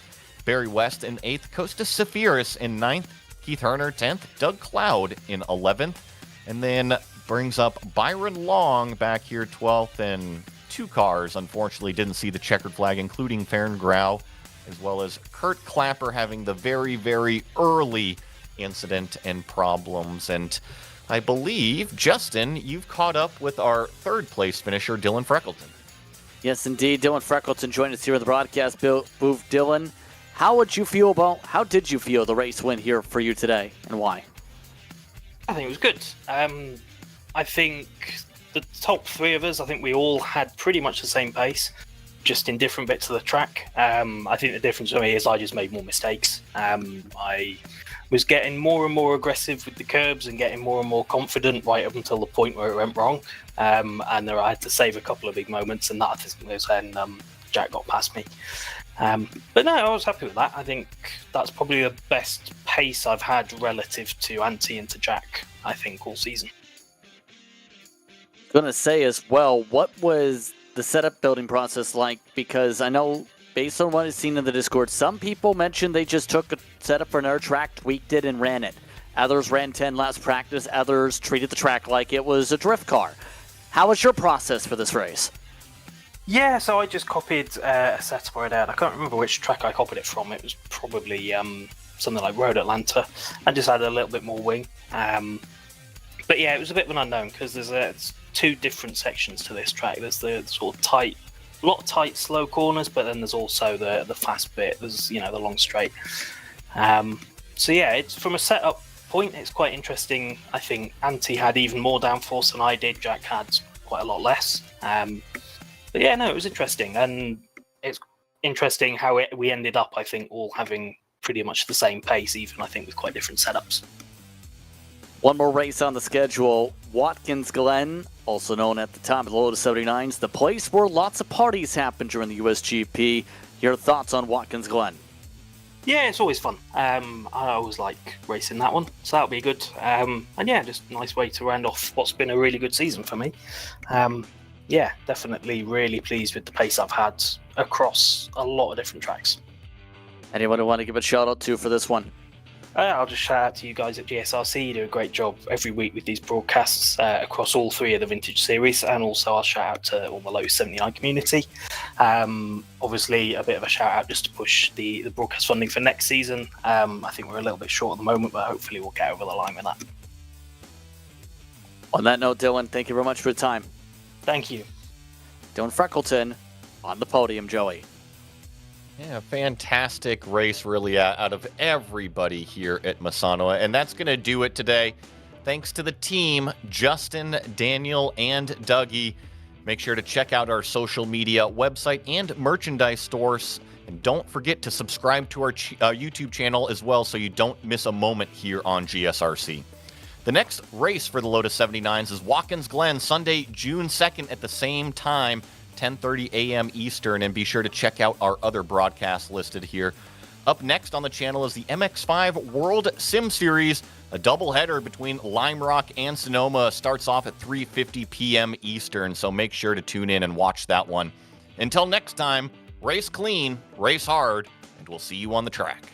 Barry West in eighth. Kostas Safiris in ninth. Keith Herner 10th. Doug Cloud in 11th. And then brings up Byron Long back here 12th. And two cars, unfortunately, didn't see the checkered flag, including Farron Grau, as well as Kurt Clapper having the very, very early incident and problems. And I believe, Justin, you've caught up with our third place finisher, Dylan Freckleton. Yes, indeed. Dylan Freckleton joined us here in the broadcast booth. Dylan, how did you feel the race win here for you today, and why? I think it was good. I think the top three of us, I think we all had pretty much the same pace, just in different bits of the track. I think the difference for me is I just made more mistakes. I was getting more and more aggressive with the curbs and getting more and more confident right up until the point where it went wrong. And there I had to save a couple of big moments, and that was when Jack got past me. But no, I was happy with that. I think that's probably the best pace I've had relative to Antti and to Jack, I think, all season. Going to say as well, what was the setup building process like? Because I know, based on what I've seen in the Discord, some people mentioned they just took a setup for another track, tweaked it, and ran it. Others ran 10 laps practice. Others treated the track like it was a drift car. How was your process for this race? Yeah, so I just copied a setup I had. I can't remember which track I copied it from. It was probably something like Road Atlanta. I just added a little bit more wing. But yeah, it was a bit of an unknown because there's two different sections to this track. There's the sort of tight, a lot of tight, slow corners, but then there's also the fast bit. There's the long straight. So yeah, it's from a setup point, it's quite interesting. I think Antti had even more downforce than I did. Jack had quite a lot less. But yeah, no, it was interesting, and it's interesting how we ended up, I think, all having pretty much the same pace, even I think with quite different setups. One more race on the schedule, Watkins Glen, also known at the time of the Lotus 79s, the place where lots of parties happen during the USGP. Your thoughts on Watkins Glen? Yeah, it's always fun. I always like racing that one, so that'll be good. And yeah, just a nice way to round off what's been a really good season for me. Yeah, definitely really pleased with the pace I've had across a lot of different tracks. Anyone who want to give a shout out to for this one? I'll just shout out to you guys at GSRC. You do a great job every week with these broadcasts across all three of the vintage series, and also I'll shout out to all the Lotus 79 community. Obviously, a bit of a shout out just to push the broadcast funding for next season. I think we're a little bit short at the moment, but hopefully we'll get over the line with that. On that note, Dylan, thank you very much for the time. Thank you. Dylan Freckleton on the podium, Joey. Yeah, fantastic race really out of everybody here at Misano. And that's going to do it today. Thanks to the team, Justin, Daniel, and Dougie. Make sure to check out our social media website and merchandise stores. And don't forget to subscribe to our YouTube channel as well so you don't miss a moment here on GSRC. The next race for the Lotus 79s is Watkins Glen, Sunday, June 2nd at the same time, 10:30 a.m. Eastern, and be sure to check out our other broadcasts listed here. Up next on the channel is the MX5 World Sim Series. A doubleheader between Lime Rock and Sonoma starts off at 3:50 p.m. Eastern, so make sure to tune in and watch that one. Until next time, race clean, race hard, and we'll see you on the track.